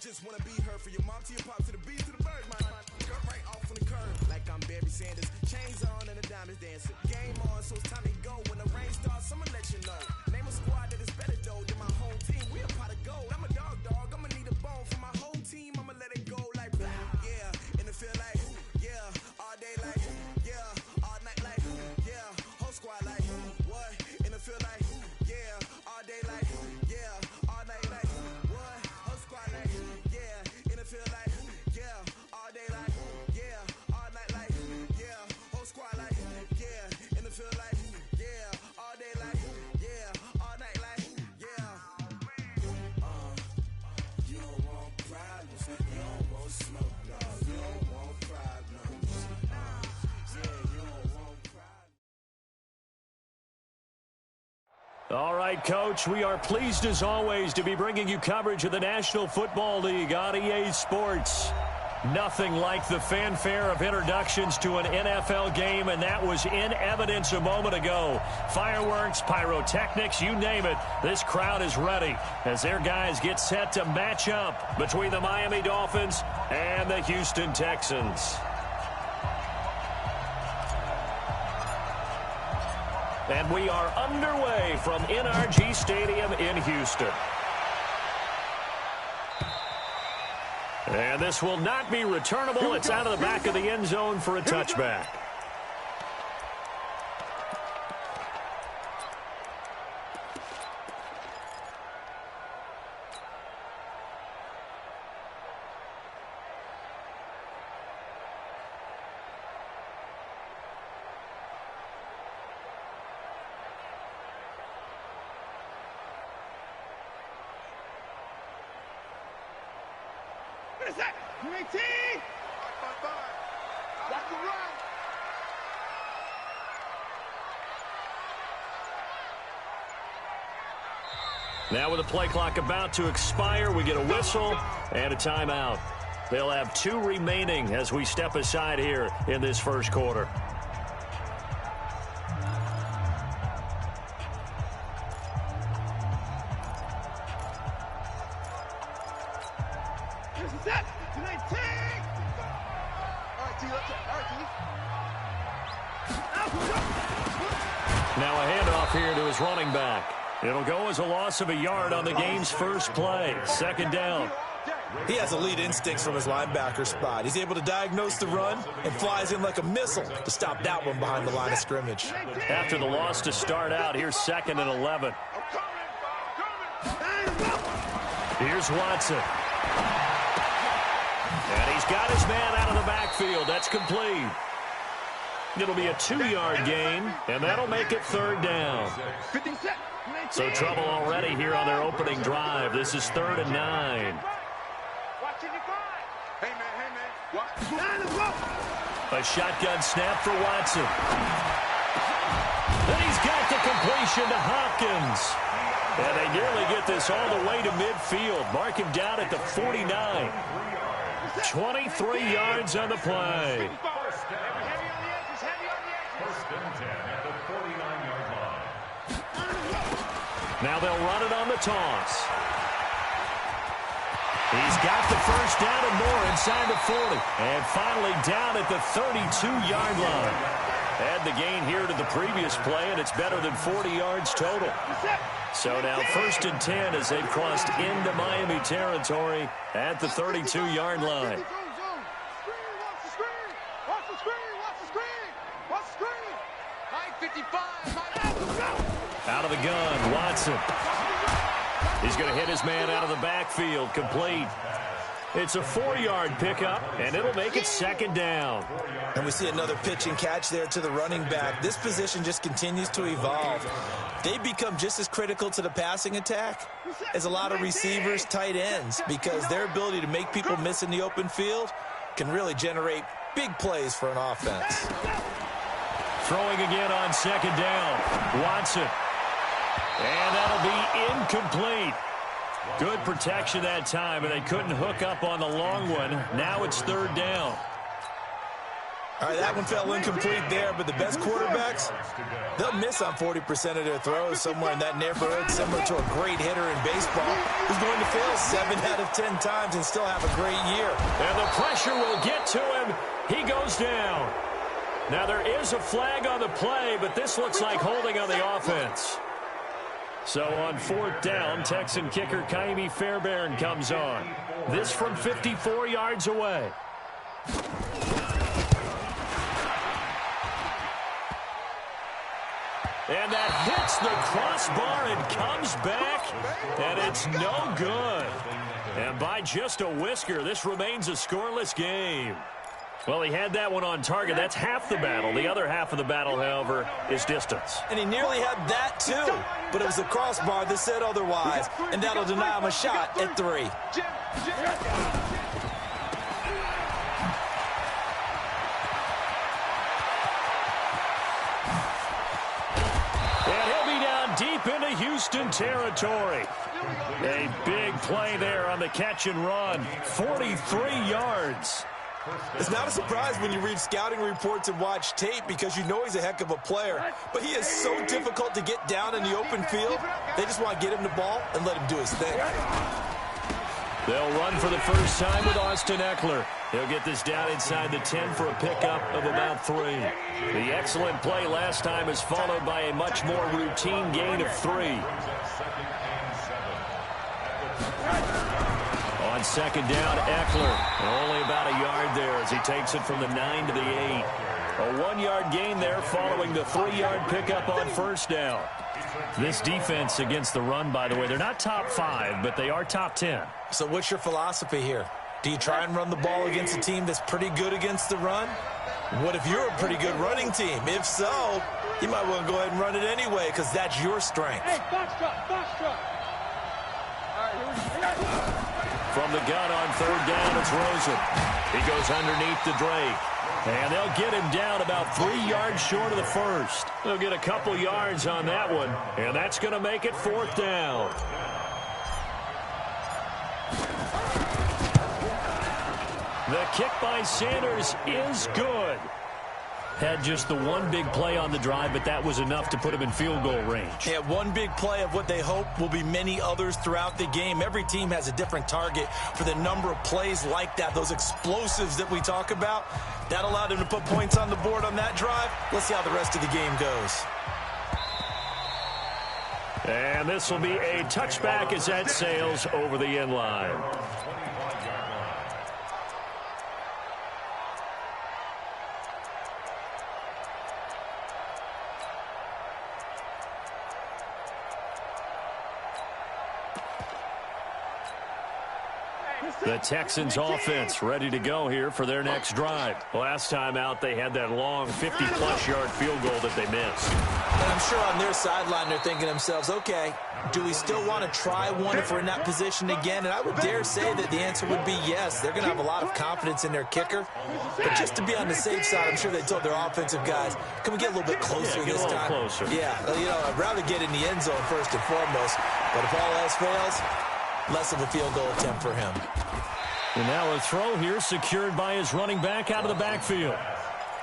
just wanna be her. For your mom to your pop to the beat to the bird, my girl right off on the curb. Like I'm Barry Sanders, chains on and the diamonds dancing. Game on, so it's time to go. When the rain starts, I'ma let you know. Name a squad that is better though than my home team. We a pot of gold. I'm a dog, I'ma need a bone for my whole team. I'ma let it go like blah, yeah. And it feel like, yeah. All day like, yeah. All night like, yeah. Whole squad like, what? And it feel like, yeah. All day like, yeah. All night like, what? Whole squad like, yeah. And it feel like, yeah. All day like, yeah. All night like, yeah. Whole squad like, yeah. And it feel like, yeah. All day like, yeah. All night like, yeah. You don't want problems. You don't want smoke, no. You don't want problems. Yeah, you don't want problems. All right, Coach, we are pleased as always to be bringing you coverage of the National Football League on EA Sports. Nothing like the fanfare of introductions to an NFL game, and that was in evidence a moment ago. Fireworks, pyrotechnics, you name it. This crowd is ready as their guys get set to match up between the Miami Dolphins and the Houston Texans. And we are underway from NRG Stadium in Houston. And this will not be returnable. It's out of the back of the end zone for a touchback. Now with the play clock about to expire, we get a whistle and a timeout. They'll have 2 remaining as we step aside here in this first quarter. Now a handoff here to his running back. It'll go as a loss of a yard on the game's first play. Second down. He has elite instincts from his linebacker spot. He's able to diagnose the run and flies in like a missile to stop that one behind the line of scrimmage. After the loss to start out, here's 2nd and 11. Here's Watson. And he's got his man out of the backfield. That's complete. It'll be a 2-yard gain, and that'll make it 3rd down. So trouble already here on their opening drive. This is 3rd and 9. A shotgun snap for Watson. And he's got the completion to Hopkins. And they nearly get this all the way to midfield. Mark him down at the 49. 23 yards on the play. Now they'll run it on the toss. He's got the first down and more inside the 40. And finally down at the 32-yard line. Add the gain here to the previous play, and it's better than 40 yards total. So now 1st and 10 as they've crossed into Miami territory at the 32-yard line. Out of the gun, Watson. He's going to hit his man out of the backfield, complete. It's a 4-yard pickup, and it'll make it 2nd down. And we see another pitch and catch there to the running back. This position just continues to evolve. They become just as critical to the passing attack as a lot of receivers, tight ends, because their ability to make people miss in the open field can really generate big plays for an offense. Throwing again on 2nd down. Watson. And that'll be incomplete. Good protection that time, and they couldn't hook up on the long one. Now it's 3rd down. All right, that one fell incomplete there, but the best quarterbacks, they'll miss on 40% of their throws, somewhere in that neighborhood, similar to a great hitter in baseball who's going to fail 7 out of 10 times and still have a great year. And the pressure will get to him. He goes down. Now, there is a flag on the play, but this looks like holding on the offense. So on 4th down, Texan kicker Kaimi Fairbairn comes on. This from 54 yards away. And that hits the crossbar and comes back, and it's no good. And by just a whisker, this remains a scoreless game. Well, he had that one on target. That's half the battle. The other half of the battle, however, is distance. And he nearly had that, too. But it was the crossbar that said otherwise, and that'll deny him a shot at 3. And he'll be down deep into Houston territory. A big play there on the catch and run. 43 yards. It's not a surprise when you read scouting reports and watch tape because you know he's a heck of a player. But he is so difficult to get down in the open field. They just want to get him the ball and let him do his thing. They'll run for the first time with Austin Eckler. He'll get this down inside the 10 for a pickup of about 3. The excellent play last time is followed by a much more routine gain of 3. On 2nd down, Eckler. Only about a yard there as he takes it from the 9 to the 8. A 1-yard gain there following the 3-yard pickup on 1st down. This defense against the run, by the way, they're not top 5, but they are top 10. So what's your philosophy here? Do you try and run the ball against a team that's pretty good against the run? What if you're a pretty good running team? If so, you might want to go ahead and run it anyway because that's your strength. Hey, box truck, box truck. All right, here we go. From the gun on 3rd down, it's Rosen. He goes underneath to Drake. And they'll get him down about 3 yards short of the first. They'll get a couple yards on that one, and that's going to make it 4th down. The kick by Sanders is good. Had just the one big play on the drive, but that was enough to put him in field goal range. Yeah, one big play of what they hope will be many others throughout the game. Every team has a different target for the number of plays like that, those explosives that we talk about. That allowed him to put points on the board on that drive. Let's see how the rest of the game goes. And this will be a touchback as that sails over the end line. The Texans offense ready to go here for their next drive. Last time out, they had that long 50-plus yard field goal that they missed. And I'm sure on their sideline they're thinking to themselves, okay, do we still want to try one if we're in that position again? And I would dare say that the answer would be yes. They're going to have a lot of confidence in their kicker. But just to be on the safe side, I'm sure they told their offensive guys, can we get a little bit closer this time? Closer. Yeah, you know, I'd rather get in the end zone first and foremost. But if all else fails, less of a field goal attempt for him. And now a throw here secured by his running back out of the backfield.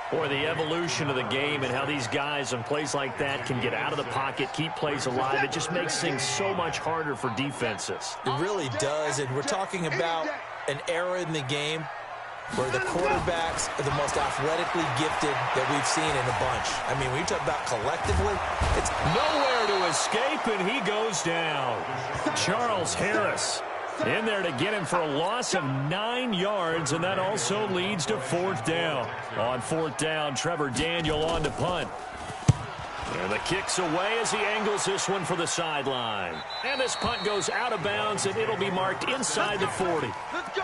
Boy, the evolution of the game and how these guys on plays like that can get out of the pocket, keep plays alive, it just makes things so much harder for defenses. It really does, and we're talking about an era in the game where the quarterbacks are the most athletically gifted that we've seen in a bunch. I mean, when you talk about collectively, it's nowhere to escape, and he goes down. Charles Harris in there to get him for a loss of 9 yards, and that also leads to 4th down. On 4th down, Trevor Daniel on to punt. And the kick's away as he angles this one for the sideline. And this punt goes out of bounds, and it'll be marked inside the 40. Let's go.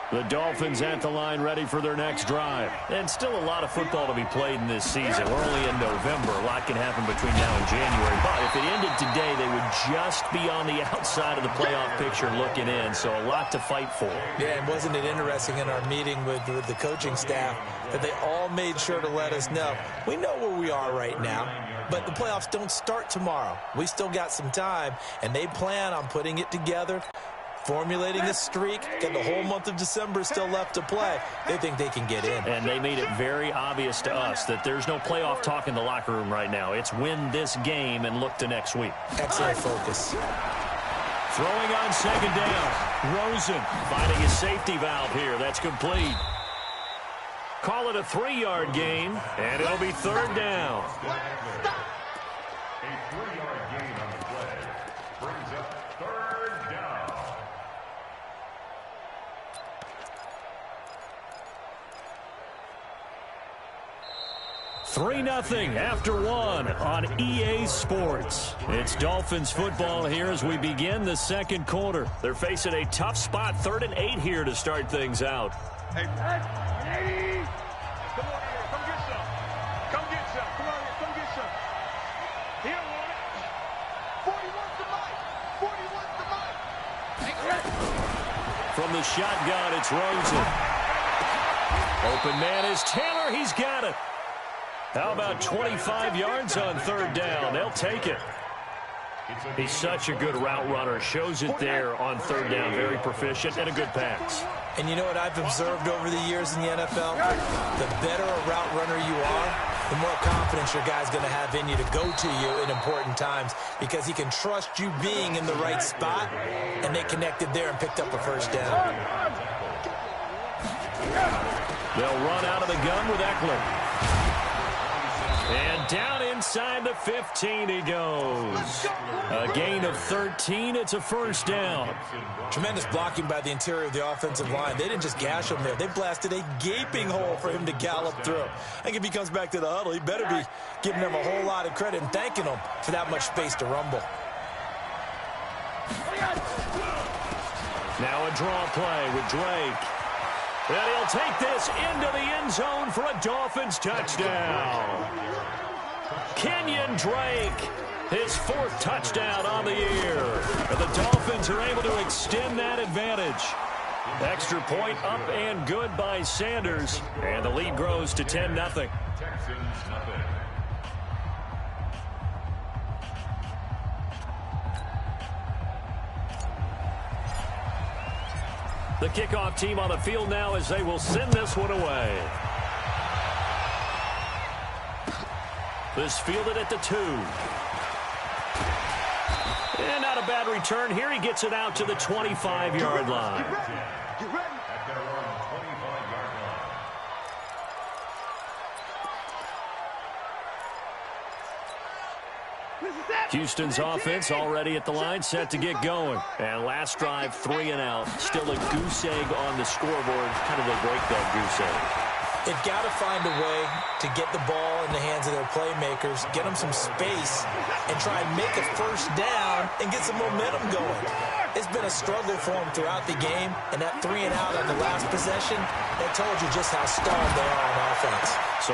The Dolphins at the line ready for their next drive. And still a lot of football to be played in this season. We're only in November. A lot can happen between now and January. But if it ended today, they would just be on the outside of the playoff picture looking in. So a lot to fight for. Yeah, and wasn't it interesting in our meeting with the coaching staff that they all made sure to let us know, we know where we are right now, but the playoffs don't start tomorrow. We still got some time, and they plan on putting it together formulating a streak, and the whole month of December is still left to play. They think they can get in. And they made it very obvious to us that there's no playoff talk in the locker room right now. It's win this game and look to next week. Excellent focus. Throwing on second down. Rosen finding his safety valve here. That's complete. Call it a 3-yard gain, and it'll be third down. A 3-yard gain on the play brings up third down. Three 0 after one on EA Sports. It's Dolphins football here as we begin the second quarter. They're facing a tough spot, 3rd and 8 here to start things out. Hey, come on here. Come get some. Come get some. Come on here. Come get some. He don't want it. 40 wants the mic. 40 wants the mic. From the shotgun, it's Rosen. Open man is Taylor. He's got it. How about 25 yards on third down? They'll take it. He's such a good route runner. Shows it there on third down. Very proficient and a good pass. And you know what I've observed over the years in the NFL? The better a route runner you are, the more confidence your guy's going to have in you to go to you in important times because he can trust you being in the right spot, and they connected there and picked up a first down. They'll run out of the gun with Eckler. And down inside the 15 he goes. A gain of 13. It's a first down. Tremendous blocking by the interior of the offensive line. They didn't just gash him there. They blasted a gaping hole for him to gallop through. I think if he comes back to the huddle, he better be giving them a whole lot of credit and thanking them for that much space to rumble. Now a draw play with Drake. And he'll take this into the end zone for a Dolphins touchdown. Kenyon Drake, his 4th touchdown on the year. And the Dolphins are able to extend that advantage. Extra point up and good by Sanders. And the lead grows to 10-0. Texans nothing. The kickoff team on the field now as they will send this one away. This fielded at the 2. And not a bad return. Here he gets it out to the 25-yard line. Get ready. At their own 25-yard line. Houston's offense already at the line, set to get going. And last drive, 3 and out. Still a goose egg on the scoreboard. How do they break that goose egg? They've got to find a way to get the ball in the hands of their playmakers, get them some space, and try and make a first down and get some momentum going. It's been a struggle for them throughout the game, and that 3 and out on the last possession, that told you just how stalled they are on offense. So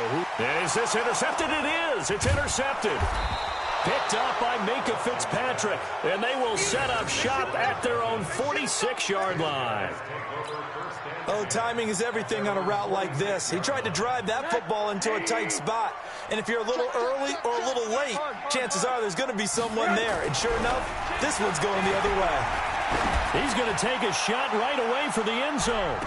is this intercepted? It is. It's intercepted. Picked up by Minka Fitzpatrick, and they will set up shop at their own 46-yard line. Oh, timing is everything on a route like this. He tried to drive that football into a tight spot. And if you're a little early or a little late, chances are there's going to be someone there. And sure enough, this one's going the other way. He's going to take a shot right away for the end zone.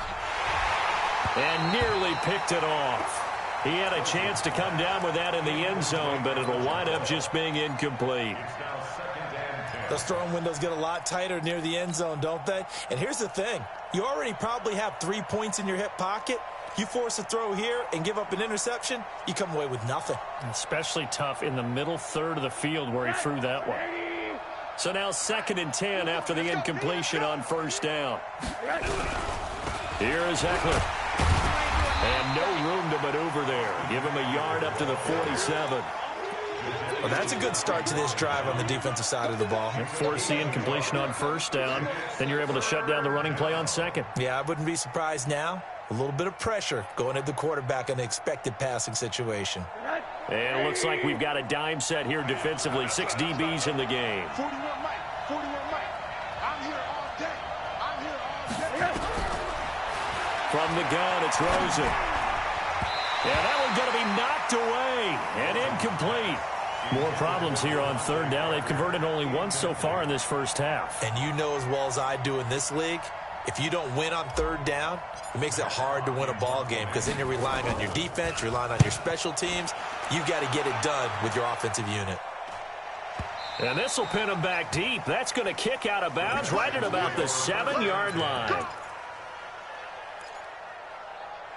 And nearly picked it off. He had a chance to come down with that in the end zone, but it'll wind up just being incomplete. Those throwing windows get a lot tighter near the end zone, don't they? And here's the thing. You already probably have 3 points in your hip pocket. You force a throw here and give up an interception, you come away with nothing. Especially tough in the middle third of the field where he threw that one. So now 2nd and 10 after the incompletion on first down. Here is Eckler. And no room to maneuver there. Give him a yard up to the 47. Well, that's a good start to this drive on the defensive side of the ball. Force the incompletion on first down. Then you're able to shut down the running play on second. Yeah, I wouldn't be surprised now. A little bit of pressure going at the quarterback in the expected passing situation. And it looks like we've got a dime set here defensively. 6 DBs in the game. 41 Mike. 41 Mike. I'm here all day. I'm here all day. From the gun, it's Rosen. And that one's going to be knocked away and incomplete. More problems here on third down. They've converted only once so far in this first half. And you know as well as I do in this league, if you don't win on third down, it makes it hard to win a ball game because then you're relying on your defense, you're relying on your special teams. You've got to get it done with your offensive unit. And this will pin him back deep. That's going to kick out of bounds right at about the 7-yard line.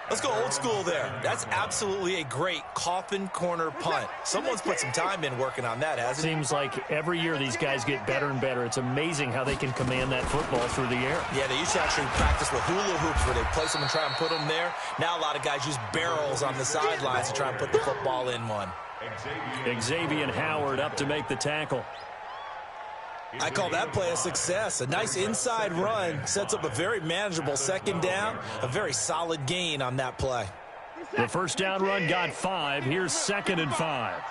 Let's go old school there. That's absolutely a great coffin corner punt. Someone's put some time in working on that, hasn't it? Seems like every year these guys get better and better. It's amazing how they can command that football through the air. Yeah, they used to actually practice with hula hoops where they place them and try and put them there. Now a lot of guys use barrels on the sidelines to try and put the football in one. Xavier Howard up to make the tackle. I call that play a success. A nice inside run sets up a very manageable second down, a very solid gain on that play. The first down run got 5. Here's 2nd and 5.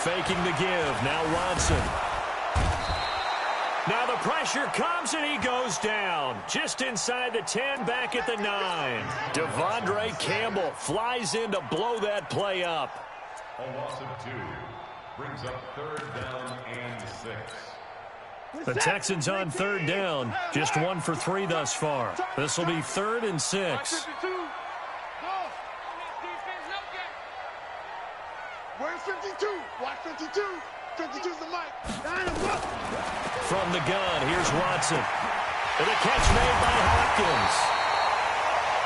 Faking the give. Now Watson. Now the pressure comes and he goes down. Just inside the 10, back at the 9. Devondre Campbell flies in to blow that play up. A loss of 2 brings up third down and 6. The Texans on third down. Just 1 for 3 thus far. This will be 3rd and 6. Where's 52? Watch 52. 52's the mic. From the gun, here's Watson. And a catch made by Hopkins.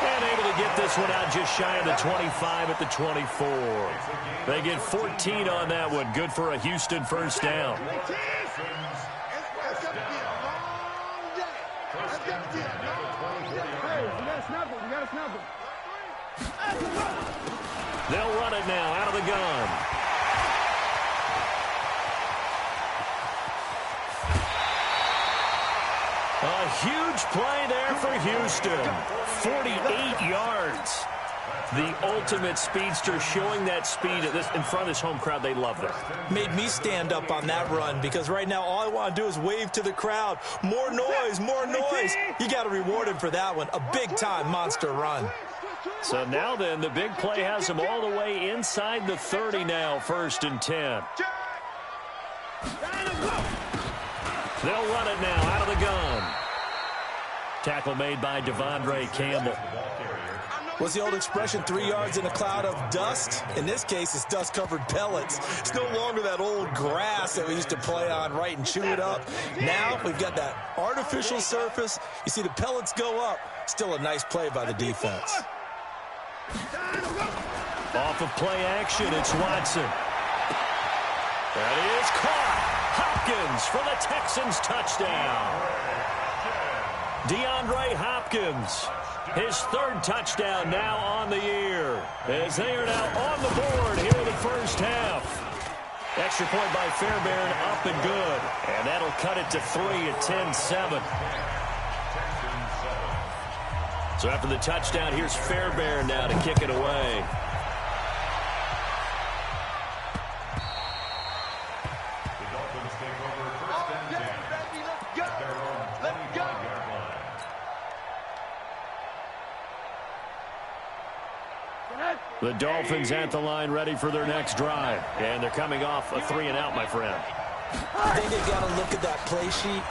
And able to get this one out just shy of the 25 at the 24. They get 14 on that one. Good for a Houston first down. It's going to be a long day. It's going to be a long day. Hey, we got to snap it. We got to snap it. They'll run it now out of the gun. A huge play there for Houston. 48 yards. The ultimate speedster, showing that speed in front of this home crowd. They love that. Made me stand up on that run because right now all I want to do is wave to the crowd. More noise, more noise. You got to reward him for that one. A big-time monster run. So now then, the big play has them all the way inside the 30 now, 1st and 10. They'll run it now out of the gun. Tackle made by Devondre Campbell. What's the old expression, 3 yards in a cloud of dust? In this case, it's dust-covered pellets. It's no longer that old grass that we used to play on, right, and chew it up. Now we've got that artificial surface. You see the pellets go up. Still a nice play by the defense. Off of play action, it's Watson. That is caught. Hopkins for the Texans touchdown. DeAndre Hopkins, his 3rd touchdown now on the year, as they are now on the board here in the first half. Extra point by Fairbairn, up and good. And that'll cut it to 3 at 10-7. So after the touchdown, here's Fairbairn now to kick it away. The Dolphins take over 1st and 10 at their own 25-yard line. The Dolphins at the line, ready for their next drive. And they're coming off a 3-and-out, my friend. I think they've got to look at that play sheet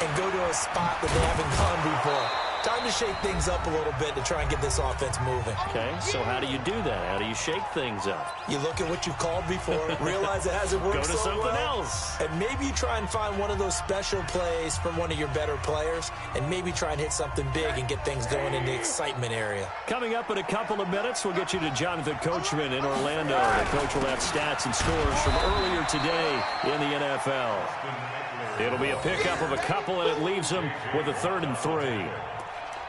and go to a spot that they haven't gone before. Time to shake things up a little bit to try and get this offense moving. Okay, so how do you do that? How do you shake things up? You look at what you've called before, realize it hasn't worked Go to so something well, else. and maybe try and find one of those special plays from one of your better players, and maybe try and hit something big and get things going in the excitement area. Coming up in a couple of minutes, we'll get you to Jonathan Coachman in Orlando. The coach will have stats and scores from earlier today in the NFL. It'll be a pickup of a couple, and it leaves them with a 3rd and 3.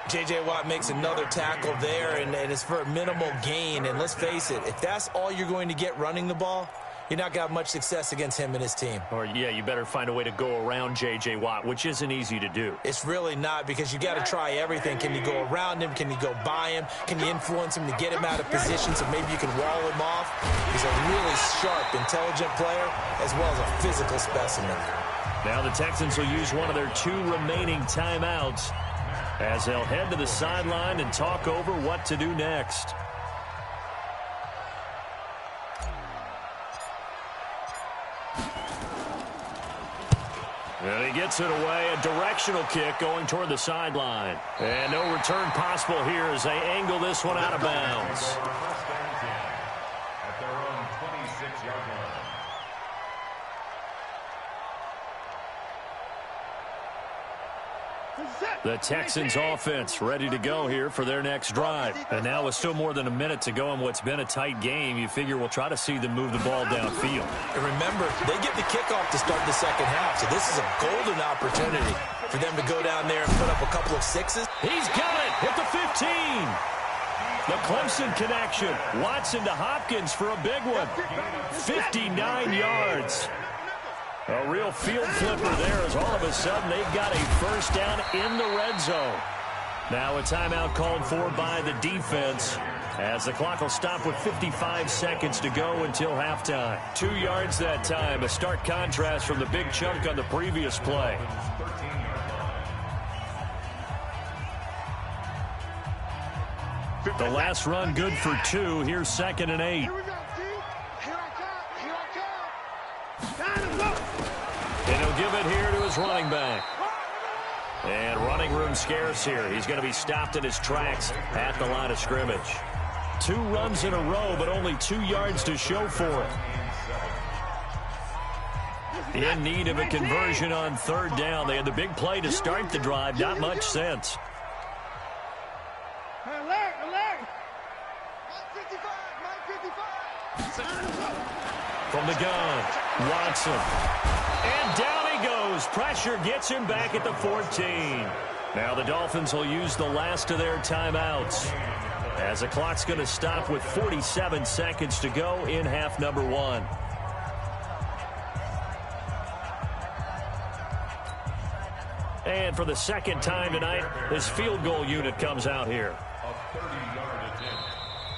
J.J. Watt makes another tackle there, and it's for a minimal gain. And let's face it, if that's all you're going to get running the ball, you're not going to have much success against him and his team. Or, yeah, you better find a way to go around J.J. Watt, which isn't easy to do. It's really not, because you got to try everything. Can you go around him? Can you go by him? Can you influence him to get him out of position so maybe you can wall him off? He's a really sharp, intelligent player, as well as a physical specimen. Now the Texans will use one of their 2 remaining timeouts as they'll head to the sideline and talk over what to do next. And he gets it away, a directional kick going toward the sideline. And no return possible here as they angle this one out of bounds. First and 10 at their own 26-yard line. The Texans offense ready to go here for their next drive. And now with still more than a minute to go in what's been a tight game, you figure we'll try to see them move the ball downfield. And remember, they get the kickoff to start the second half, so this is a golden opportunity for them to go down there and put up a couple of sixes. He's got it at the 15. The Clemson connection. Watson to Hopkins for a big one. 59 yards. A real field flipper there as all of a sudden they've got a first down in the red zone. Now a timeout called for by the defense as the clock will stop with 55 seconds to go until halftime. 2 yards that time, a stark contrast from the big chunk on the previous play. The last run good for 2. Here's 2nd and 8. And he'll give it here to his running back. And running room scarce here. He's going to be stopped in his tracks at the line of scrimmage. 2 runs in a row, but only 2 yards to show for it. In need of a conversion on 3rd down. They had the big play to start the drive. Not much sense. From the gun, Watson. And down he goes. Pressure gets him back at the 14. Now the Dolphins will use the last of their timeouts as the clock's going to stop with 47 seconds to go in half number 1. And for the second time tonight, this field goal unit comes out here.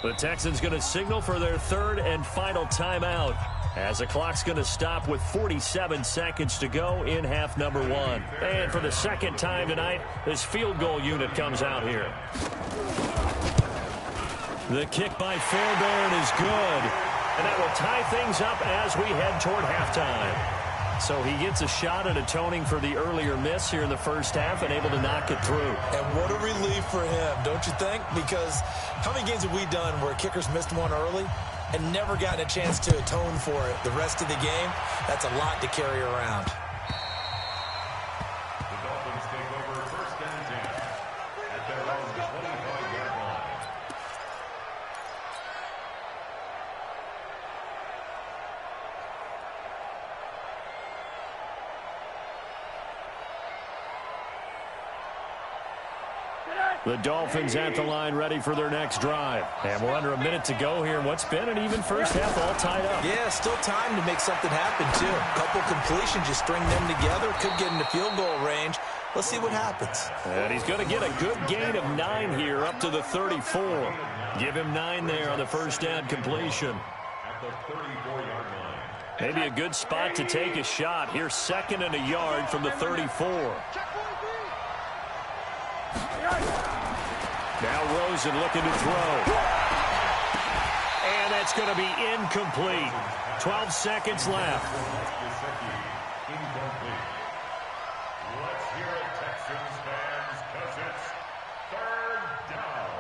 The Texans going to signal for their 3rd and final timeout as the clock's going to stop with 47 seconds to go in half number 1. And for the second time tonight, this field goal unit comes out here. The kick by Fairbairn is good, and that will tie things up as we head toward halftime. So he gets a shot at atoning for the earlier miss here in the first half and able to knock it through. And what a relief for him, don't you think? Because how many games have we done where kickers missed one early and never gotten a chance to atone for it the rest of the game? That's a lot to carry around. The Dolphins take over 1st and 10 at their own 25-yard line. The Dolphins at the line ready for their next drive. And we're under a minute to go here in what's been an even first half all tied up. Yeah, still time to make something happen, too. A couple completions, just string them together. Could get into field goal range. Let's see what happens. And he's going to get a good gain of 9 here up to the 34. Give him 9 there on the first down completion. At the 34-yard line. Maybe a good spot to take a shot. Here's 2nd and a yard from the 34. Now Rosen looking to throw. And that's going to be incomplete. 12 seconds left. Incomplete. Let's hear it, Texans fans, because it's 3rd down.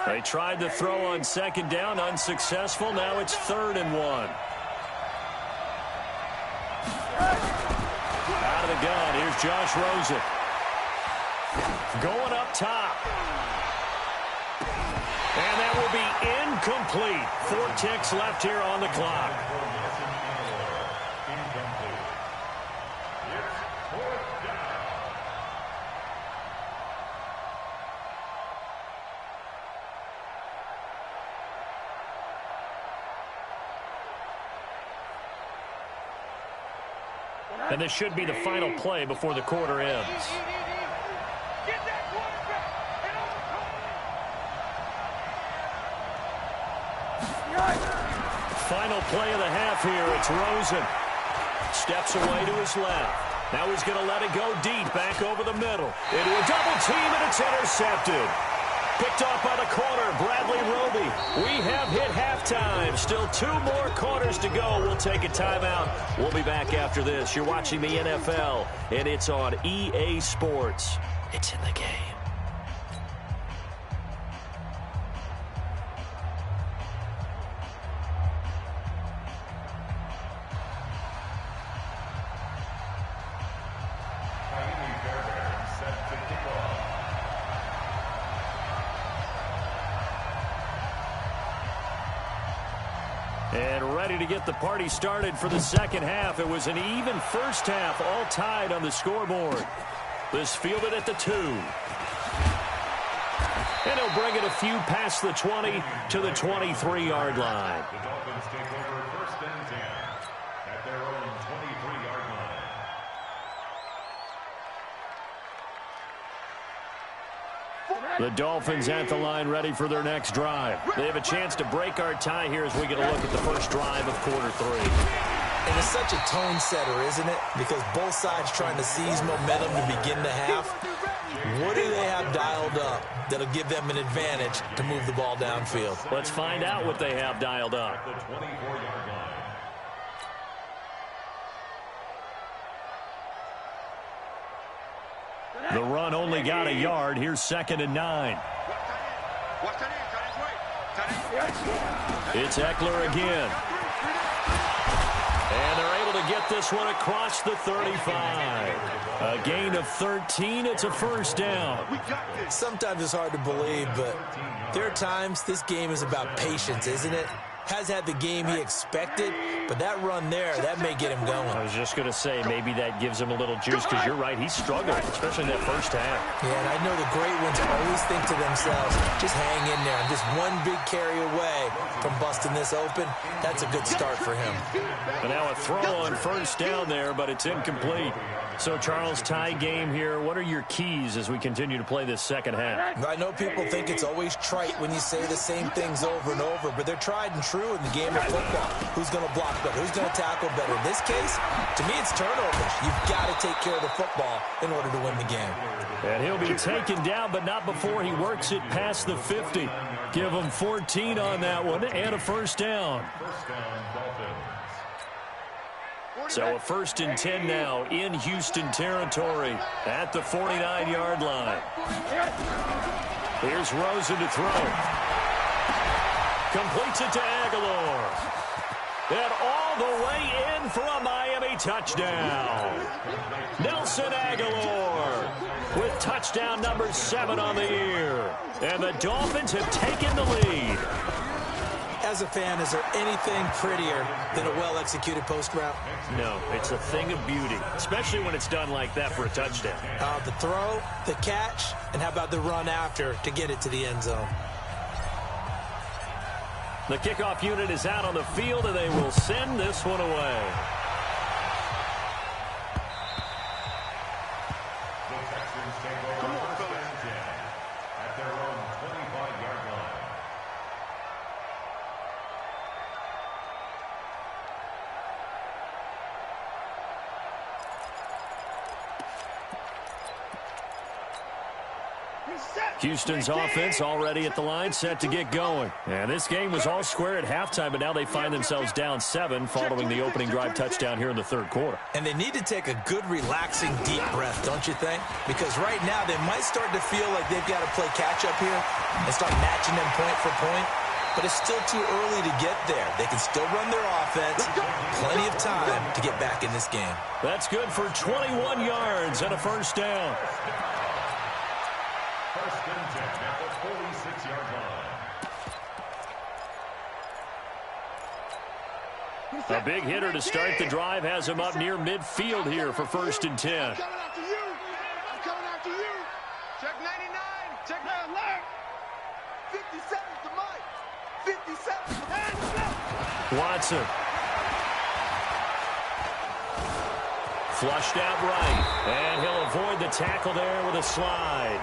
They tried to throw on 2nd down, unsuccessful. Now it's 3rd and 1. Out of the gun, here's Josh Rosen. Going up top. And that will be incomplete. 4 ticks left here on the clock. Incomplete. It's 4th down. And this should be the final play before the quarter ends. Final play of the half here. It's Rosen. Steps away to his left. Now he's going to let it go deep back over the middle. Into a double team, and it's intercepted. Picked off by the corner, Bradley Roby. We have hit halftime. Still 2 more quarters to go. We'll take a timeout. We'll be back after this. You're watching the NFL, and it's on EA Sports. It's in the game. And ready to get the party started for the second half. It was an even first half, all tied on the scoreboard. This fielded at the 2. And he'll bring it a few past the 20 to the 23-yard line. The Dolphins take over first and 10 at their own 23-yard line. The Dolphins at the line ready for their next drive. They have a chance to break our tie here as we get a look at the first drive of quarter 3. And it's such a tone setter, isn't it? Because both sides trying to seize momentum to begin the half. What do they have dialed up that'll give them an advantage to move the ball downfield? Let's find out what they have dialed up. At the 24-yard line. The run only got a yard. Here's 2nd and 9. It's Eckler again. And they're able to get this one across the 35. A gain of 13. It's a first down. Sometimes it's hard to believe, but there are times this game is about patience, isn't it? Has had the game he expected, but that run there, that may get him going. I was just going to say, maybe that gives him a little juice, because you're right, he struggled, especially in that first half. Yeah, and I know the great ones always think to themselves, just hang in there. I'm just one big carry away from busting this open. That's a good start for him. And now a throw on first down there, but it's incomplete. So, Charles, tie game here. What are your keys as we continue to play this second half? I know people think it's always trite when you say the same things over and over, but they're tried and true in the game of football. Who's going to block better? Who's going to tackle better? In this case, to me, it's turnovers. You've got to take care of the football in order to win the game. And he'll be taken down, but not before he works it past the 50. Give him 14 on that one and a first down. First down, Dolphins. So a 1st and 10 now in Houston territory at the 49-yard line. Here's Rosen to throw. Completes it to Aguilar. And all the way in for a Miami touchdown. Nelson Aguilar with touchdown number 7 on the year. And the Dolphins have taken the lead. As a fan, is there anything prettier than a well-executed post route? No, it's a thing of beauty, especially when it's done like that for a touchdown. The throw, the catch, and how about the run after to get it to the end zone? The kickoff unit is out on the field, and they will send this one away. The Texans take over first and 10 at their own 25-yard line. Houston's offense already at the line, set to get going. And this game was all square at halftime, but now they find themselves down 7 following the opening drive touchdown here in the third quarter. And they need to take a good, relaxing, deep breath, don't you think? Because right now they might start to feel like they've got to play catch-up here and start matching them point for point. But it's still too early to get there. They can still run their offense. Plenty of time to get back in this game. That's good for 21 yards and a first down. First and 10 at the 46-yard line. A big hitter to start the drive has him up near midfield here for 1st and 10. I'm coming after you. I'm coming after you. Check 99. Check that left. 57 to Mike. 57 to Mike. Watson. Flushed out right. And he'll avoid the tackle there with a slide.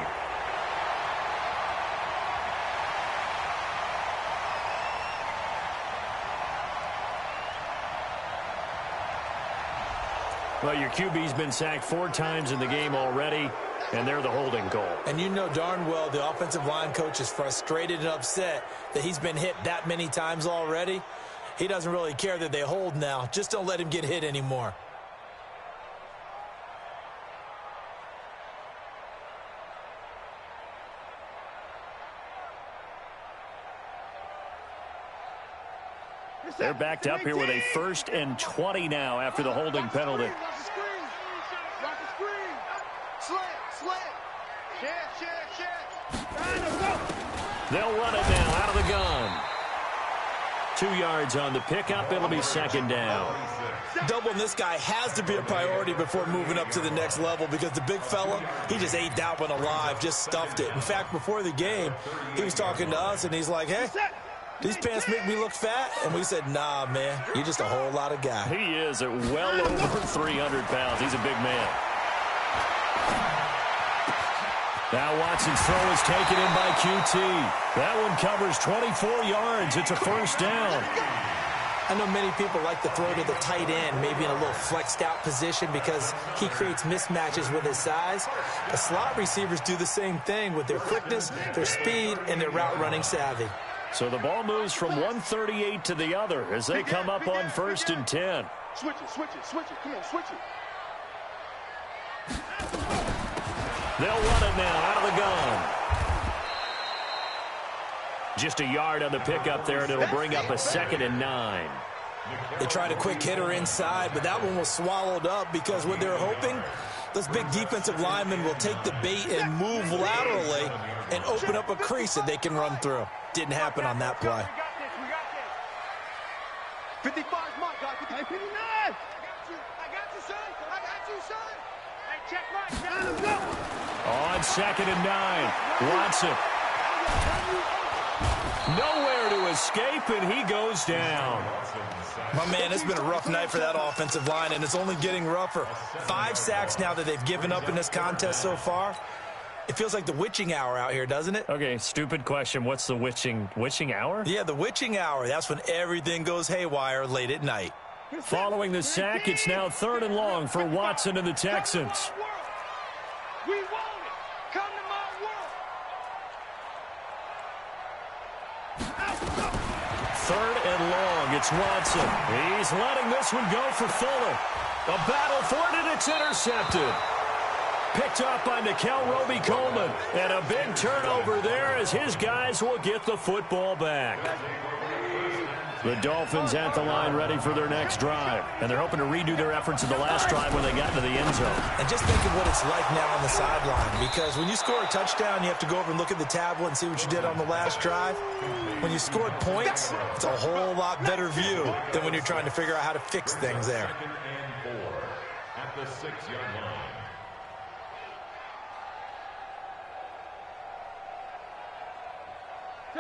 Well, your QB's been sacked 4 times in the game already. and they're the holding goal. And you know darn well the offensive line coach is frustrated and upset that he's been hit that many times already. He doesn't really care that they hold now. Just don't let him get hit anymore. They're backed up here with a 1st and 20 now after the holding penalty. They'll run it now out of the gun. 2 yards on the pickup. It'll be 2nd down. Doubling this guy has to be a priority before moving up to the next level because the big fella, he just ate that one alive, just stuffed it. In fact, before the game, he was talking to us, and he's like, hey, these pants make me look fat? And we said, nah, man, you're just a whole lot of guy. He is at well over 300 pounds. He's a big man. Now Watson's throw is taken in by QT. That one covers 24 yards. It's a 1st down. I know many people like to throw to the tight end, maybe in a little flexed out position because he creates mismatches with his size. The slot receivers do the same thing with their quickness, their speed, and their route running savvy. So the ball moves from 138 to the other as they come up on 1st and 10. Switch it, switch it, switch it. Come on, switch it. They'll run it now out of the gun. Just a yard on the pickup there, and it'll bring up a 2nd and 9. They tried a quick hitter inside, but that one was swallowed up because what they're hoping, those big defensive linemen will take the bait and move laterally and open up a crease that they can run through. Didn't happen on that play. We got this. 55's mine, guys. 59. I got you, son. I got you, son. Hey, check right. Let's go. On 2nd and 9, Watson. Nowhere to escape, and he goes down. My man, it's been a rough night for that offensive line, and it's only getting rougher. 5 sacks now that they've given up in this contest so far. It feels like the witching hour out here, doesn't it? Okay, stupid question. What's the witching hour? Yeah, the witching hour. That's when everything goes haywire late at night. Following the sack, it's now 3rd and long for Watson and the Texans. We want it. Come to my world. 3rd and long. It's Watson. He's letting this one go for Fuller. A battle for it, and it's intercepted. Picked up by rhoy4444's. And a big turnover there as his guys will get the football back. The Dolphins at the line ready for their next drive. And they're hoping to redo their efforts in the last drive when they got into the end zone. And just think of what it's like now on the sideline. Because when you score a touchdown, you have to go over and look at the tablet and see what you did on the last drive. When you scored points, it's a whole lot better view than when you're trying to figure out how to fix things there. 2nd and 4 at the 6-yard line.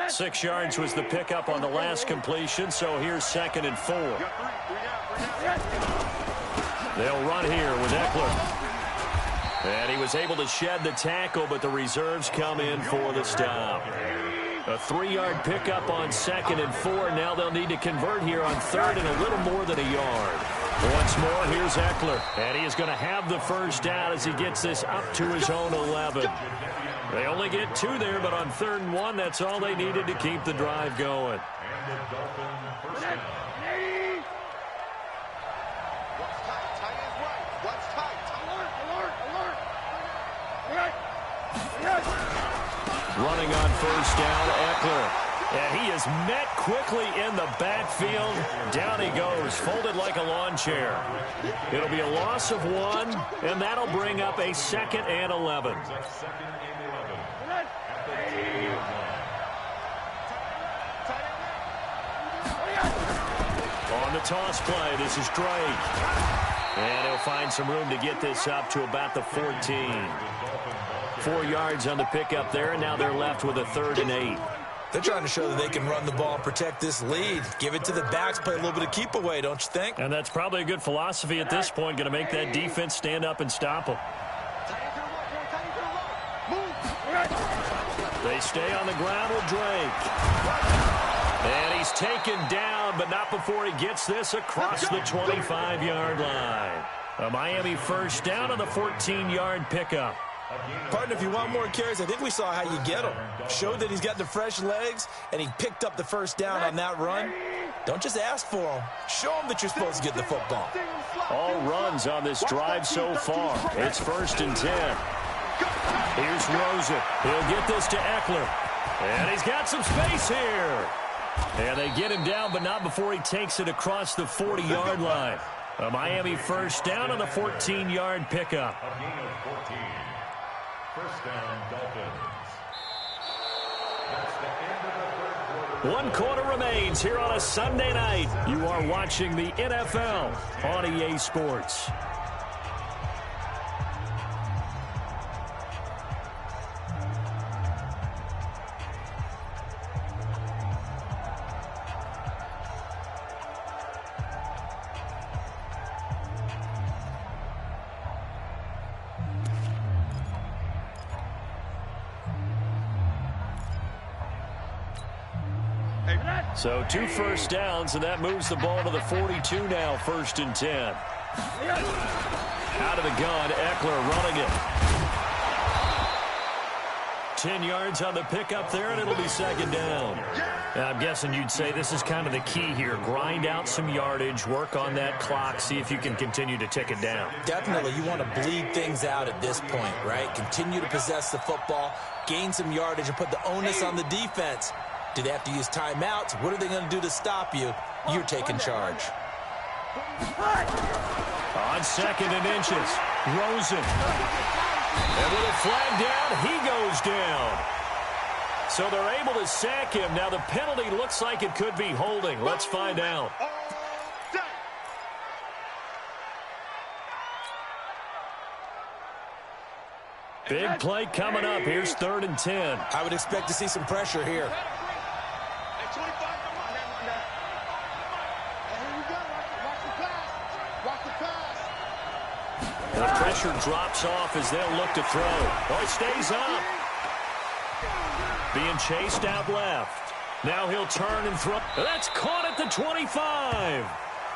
6 yards was the pickup on the last completion, so here's 2nd and 4. They'll run here with Eckler. And he was able to shed the tackle, but the reserves come in for the stop. A 3-yard pickup on 2nd and 4. Now they'll need to convert here on 3rd and a little more than a yard. Once more, here's Eckler. And he is going to have the 1st down as he gets this up to his own 11. They only get 2 there, but on 3rd and 1, that's all they needed to keep the drive going. And the Dolphin 1st down. What's tight? Tight is right. What's tight? Alert, alert, alert. Running on 1st down, Eckler. And he is met quickly in the backfield. Down he goes, folded like a lawn chair. It'll be a loss of 1, and that'll bring up a 2nd and 11. 2nd and 11 at the 2-yard line. On the toss play, this is Drake. And he'll find some room to get this up to about the 14. 4 yards on the pickup there, and now they're left with a 3rd and 8. They're trying to show that they can run the ball and protect this lead. Give it to the backs, play a little bit of keep away, don't you think? And that's probably a good philosophy at this point, going to make that defense stand up and stop them. They stay on the ground with Drake. And he's taken down, but not before he gets this across the 25-yard line. A Miami 1st down on the 14-yard pickup. Partner, if you want more carries, I think we saw how you get them. Showed that he's got the fresh legs, and he picked up the first down on that run. Don't just ask for them. Show them that you're supposed to get the football. All runs on this drive so far. It's 1st and 10. Here's Rosen. He'll get this to Eckler. And he's got some space here. And they get him down, but not before he takes it across the 40-yard line. A Miami first down on the 14-yard pickup. A gain of 14. First down, Dolphins. That's the end of the third quarter. 1 quarter remains here on a Sunday night. You are watching the NFL on EA Sports. So 2 first downs, and that moves the ball to the 42 now, 1st and 10. Out of the gun, Eckler running it. 10 yards on the pickup there, and it'll be 2nd down. Now, I'm guessing you'd say this is kind of the key here. Grind out some yardage, work on that clock, see if you can continue to tick it down. Definitely, you want to bleed things out at this point, right? Continue to possess the football, gain some yardage, and put the onus on the defense. Do they have to use timeouts? What are they going to do to stop you? You're taking charge. On 2nd and inches, Rosen. And with a flag down, he goes down. So they're able to sack him. Now the penalty looks like it could be holding. Let's find out. Big play coming up. Here's 3rd and 10. I would expect to see some pressure here. The pressure drops off as they'll look to throw. Oh, he stays up. Being chased out left. Now he'll turn and throw. That's caught at the 25.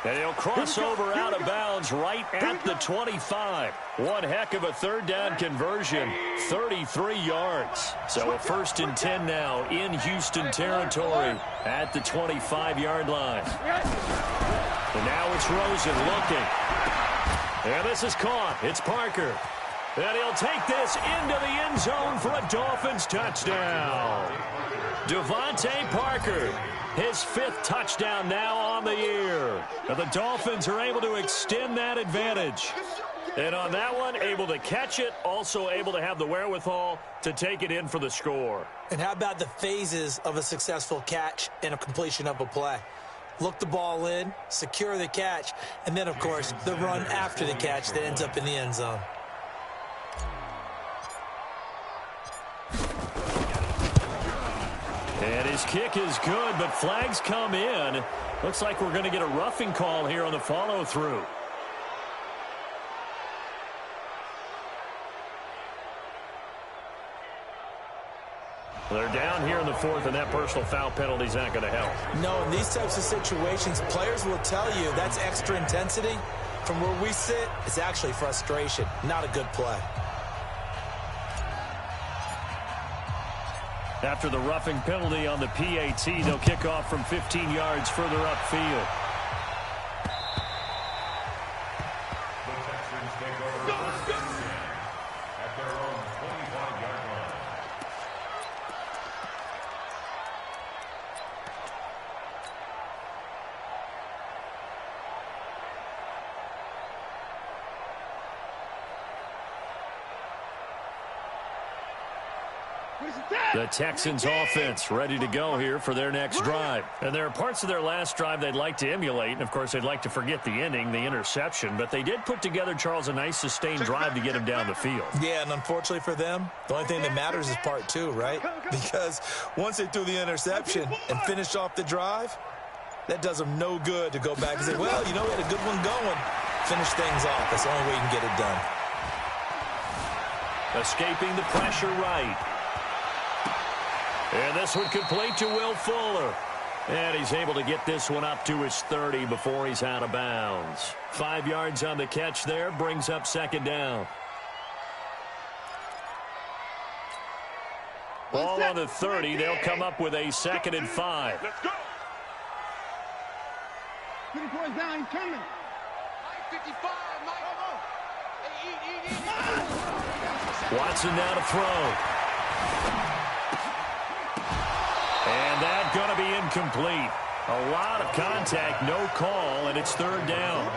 And he'll cross over out of bounds right at the 25. One heck of a 3rd down conversion. 33 yards. So a 1st and 10 now in Houston territory at the 25-yard line. And now it's Rosen looking. And this is caught. It's Parker. And he'll take this into the end zone for a Dolphins touchdown. Devontae Parker, his 5th touchdown now on the year. And the Dolphins are able to extend that advantage. And on that one, able to catch it, also able to have the wherewithal to take it in for the score. And how about the phases of a successful catch and a completion of a play? Look the ball in, secure the catch, and then, of course, the run after the catch that ends up in the end zone. And his kick is good, but flags come in. Looks like we're going to get a roughing call here on the follow-through. They're down here in the 4th, and that personal foul penalty is not going to help. No, in these types of situations, players will tell you that's extra intensity. From where we sit, it's actually frustration, not a good play. After the roughing penalty on the PAT, they'll kick off from 15 yards further upfield. The Texans take over at their own 25-yard line. The Texans offense ready to go here for their next drive. And there are parts of their last drive they'd like to emulate. And, of course, they'd like to forget the ending, the interception. But they did put together, Charles, a nice sustained drive to get him down the field. Yeah, and unfortunately for them, the only thing that matters is part 2, right? Because once they threw the interception and finished off the drive, that does them no good to go back and say, well, you know, we had a good one going. Finish things off. That's the only way you can get it done. Escaping the pressure right. And this one complete to Will Fuller. And he's able to get this one up to his 30 before he's out of bounds. 5 yards on the catch there, brings up 2nd down. on the 30. They'll come up with a 2nd and 5. Let's go. 54's down, he's coming. 55, Mike. Watson now to throw. And that's going to be incomplete. A lot of contact, no call, and it's 3rd down.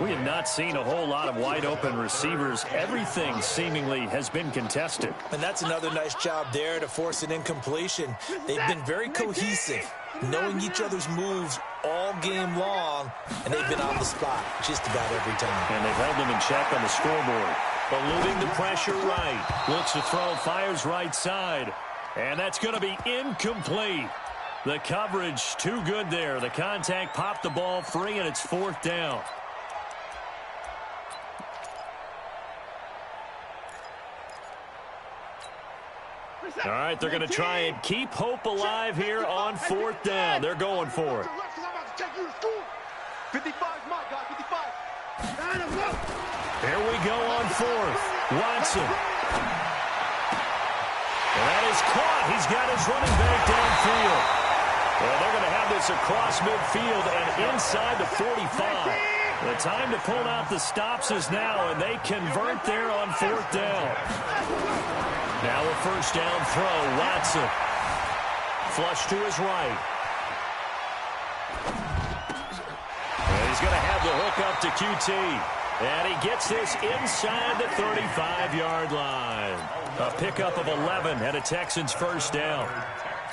We have not seen a whole lot of wide-open receivers. Everything seemingly has been contested. And that's another nice job there to force an incompletion. They've been very cohesive, knowing each other's moves all game long, and they've been on the spot just about every time. And they've held them in check on the scoreboard. Eluding the pressure right. Looks to throw, fires right side. And that's going to be incomplete. The coverage too good there. The contact popped the ball free, and it's 4th down. All right, they're going to try and keep hope alive here on 4th down. They're going for it. 55's my guy, 55. Here we go on 4th. Watson. And that is caught. He's got his running back downfield. Well, they're going to have this across midfield and inside the 45. The time to pull out the stops is now, and they convert there on 4th down. Now a 1st down throw. Watson. Flush to his right. And he's going to have the hook up to QT. And he gets this inside the 35-yard line. A pickup of 11 and a Texans 1st down.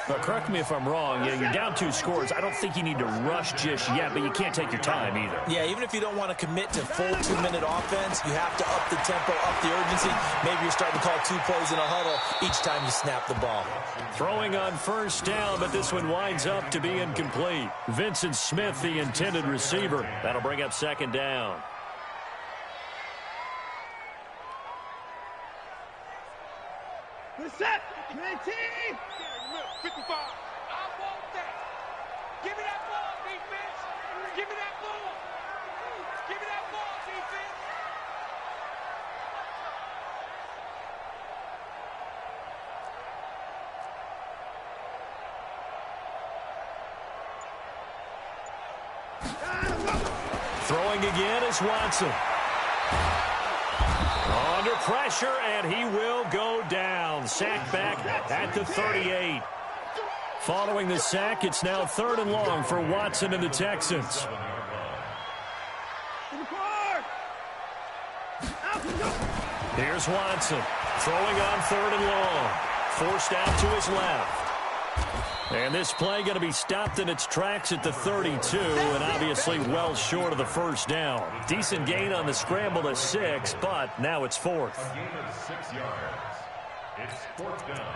But correct me if I'm wrong. Yeah, you're down 2 scores. I don't think you need to rush just yet, but you can't take your time either. Yeah, even if you don't want to commit to full 2-minute offense, you have to up the tempo, up the urgency. Maybe you're starting to call 2 plays in a huddle each time you snap the ball. Throwing on 1st down, but this one winds up to be incomplete. Vincent Smith, the intended receiver. That'll bring up 2nd down. Set. 19. 55. I want that. Give me that ball, defense. Give me that ball. Give me that ball, defense. Throwing again is Watson. Under pressure, and he will go down. Sack back at the 38. Following the sack, it's now 3rd and long for Watson and the Texans. Here's Watson throwing on 3rd and long. Forced out to his left. And this play going to be stopped in its tracks at the 32, and obviously well short of the 1st down. Decent gain on the scramble to 6, but now it's 4th. A gain of 6 yards. It's 4th down.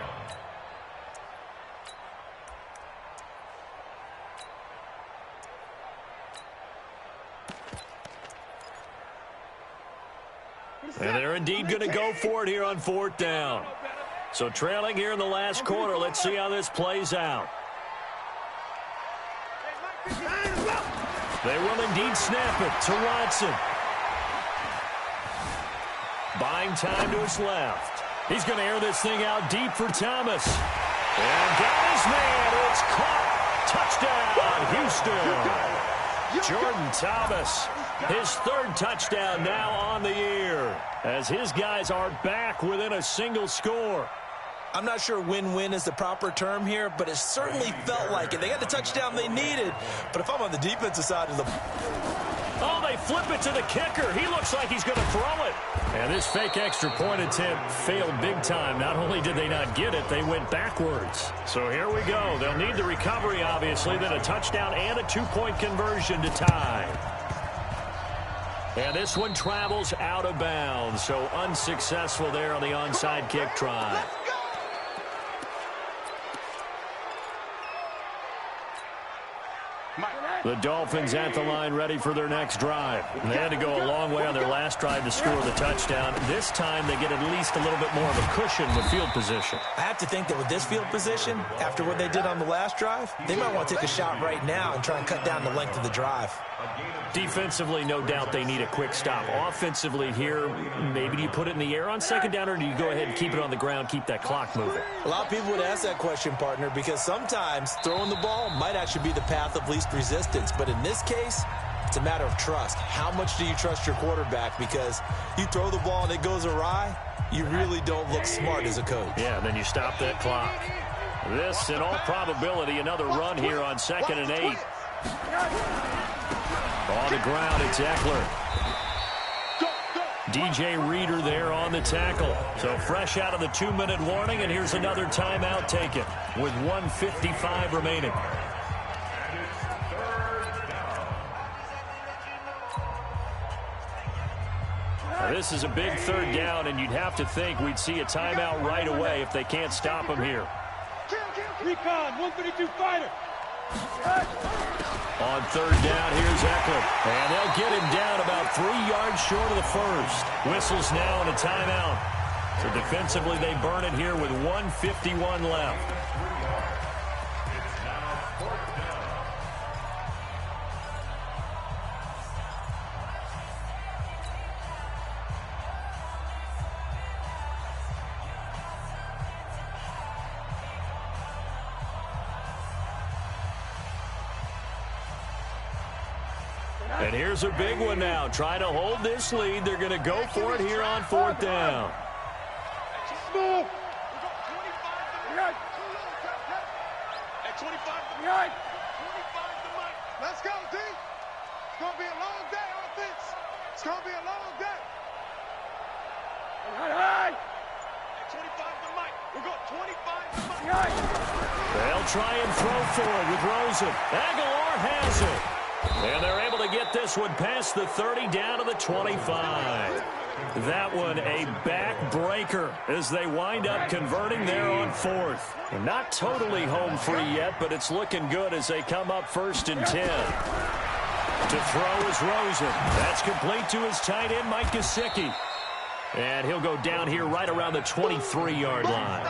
And they're indeed going to go for it here on 4th down. So trailing here in the last quarter, let's see how this plays out. They will indeed snap it to Watson. Buying time to his left. He's going to air this thing out deep for Thomas. And got his man. It's caught. Touchdown, Houston. Jordan Thomas, his 3rd touchdown now on the year, as his guys are back within a single score. I'm not sure win-win is the proper term here, but it certainly felt like it. They got the touchdown they needed, but if I'm on the defensive side of the... Oh, they flip it to the kicker. He looks like he's going to throw it. And this fake extra point attempt failed big time. Not only did they not get it, they went backwards. So here we go. They'll need the recovery, obviously, then a touchdown and a 2-point conversion to tie. And this one travels out of bounds, so unsuccessful there on the onside kick try. The Dolphins at the line ready for their next drive. They had to go a long way on their last drive to score the touchdown. This time they get at least a little bit more of a cushion with field position. I have to think that with this field position, after what they did on the last drive, they might want to take a shot right now and try and cut down the length of the drive. Defensively, no doubt they need a quick stop. Offensively here, maybe do you put it in the air on second down, or do you go ahead and keep it on the ground, keep that clock moving? A lot of people would ask that question, partner, because sometimes throwing the ball might actually be the path of least resistance. But in this case, it's a matter of trust. How much do you trust your quarterback? Because you throw the ball and it goes awry, you really don't look smart as a coach. Yeah, then you stop that clock. This, in all probability, another run here on 2nd and 8. On the ground, it's Eckler. DJ Reader there on the tackle. So fresh out of the 2-minute warning, and here's another timeout taken with 1:55 remaining. Now, this is a big third down, and you'd have to think we'd see a timeout right away if they can't stop him here. Recon, 152 fighter. On third down, here's Eckler. And they'll get him down about 3 yards short of the first. Whistles now and a timeout. So defensively, they burn it here with 1:51 left. And here's a big one now. Trying to hold this lead. They're going to go for it here on 4th down. Move. Let's go, D. It's going to be a long day, offense. It's going to be a long day. 25 to Mike. We're going 25 to Mike. They'll try and throw forward with Rosen. Aguilar has it. And they're able to get this one past the 30 down to the 25. That one a backbreaker as they wind up converting there on 4th. Not totally home free yet, but it's looking good as they come up 1st and 10. To throw is Rosen. That's complete to his tight end, Mike Gesicki. And he'll go down here right around the 23-yard line.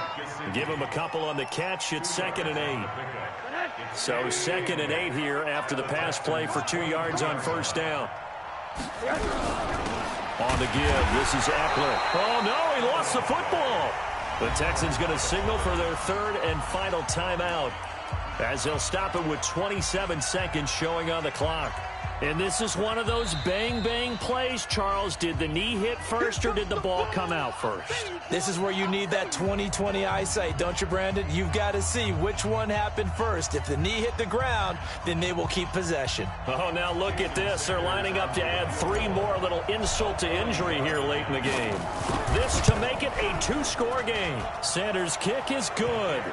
Give him a couple on the catch. It's 2nd and 8. So 2nd and 8 here after the pass play for 2 yards on 1st down. On the give, this is Eckler. Oh, no, he lost the football. The Texans going to signal for their 3rd and final timeout as they'll stop it with 27 seconds showing on the clock. And this is one of those bang-bang plays, Charles. Did the knee hit first or did the ball come out first? This is where you need that 20/20 eyesight, don't you, Brandon? You've got to see which one happened first. If the knee hit the ground, then they will keep possession. Oh, now look at this. They're lining up to add 3 more, little insult to injury here late in the game. This to make it a 2-score game. Sanders' kick is good.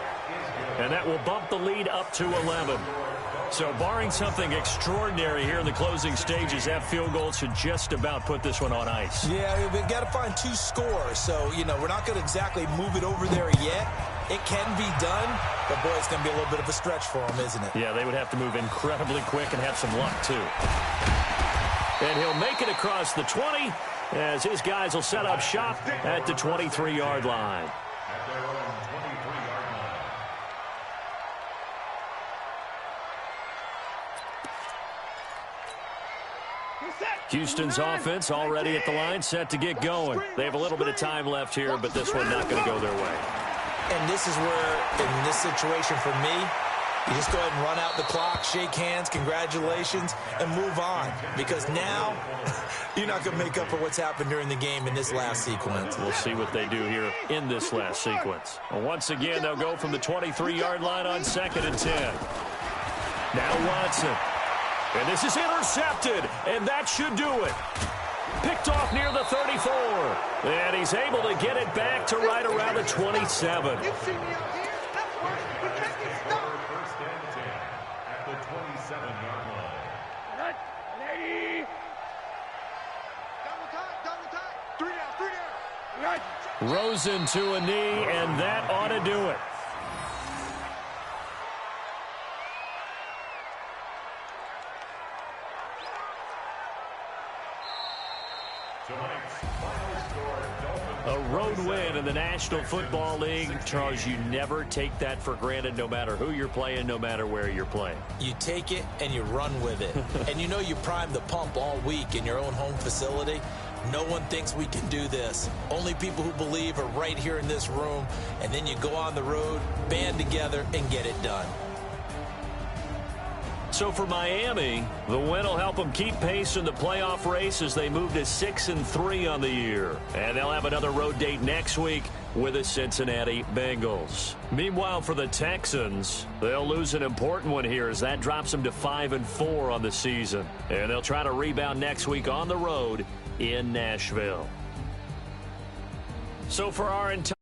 And that will bump the lead up to 11. So barring something extraordinary here in the closing stages, that field goal should just about put this one on ice. Yeah, we've got to find 2 scores. So, you know, we're not going to exactly move it over there yet. It can be done, but, boy, it's going to be a little bit of a stretch for them, isn't it? Yeah, they would have to move incredibly quick and have some luck, too. And he'll make it across the 20 as his guys will set up shop at the 23-yard line. Houston's offense already at the line, set to get going. They have a little bit of time left here, but this one not going to go their way. And this is where, in this situation for me, you just go ahead and run out the clock, shake hands, congratulations, and move on. Because now, you're not going to make up for what's happened during the game in this last sequence. We'll see what they do here in this last sequence. Well, once again, they'll go from the 23-yard line on 2nd and 10. Now Watson. And this is intercepted, and that should do it. Picked off near the 34. And he's able to get it back to right around the 27. First and 10 at the 27-yard line. Double time. 3 down. Rosen to a knee, and that ought to do it. Tonight's final score, Dolphins. A road win in the National Football League. Charles, you never take that for granted, no matter who you're playing, no matter where you're playing. You take it and you run with it. And you know you prime the pump all week in your own home facility. No one thinks we can do this. Only people who believe are right here in this room. And then you go on the road, band together, and get it done. So for Miami, the win will help them keep pace in the playoff race as they move to 6-3 on the year. And they'll have another road date next week with the Cincinnati Bengals. Meanwhile, for the Texans, they'll lose an important one here as that drops them to 5-4 on the season. And they'll try to rebound next week on the road in Nashville. So for our entire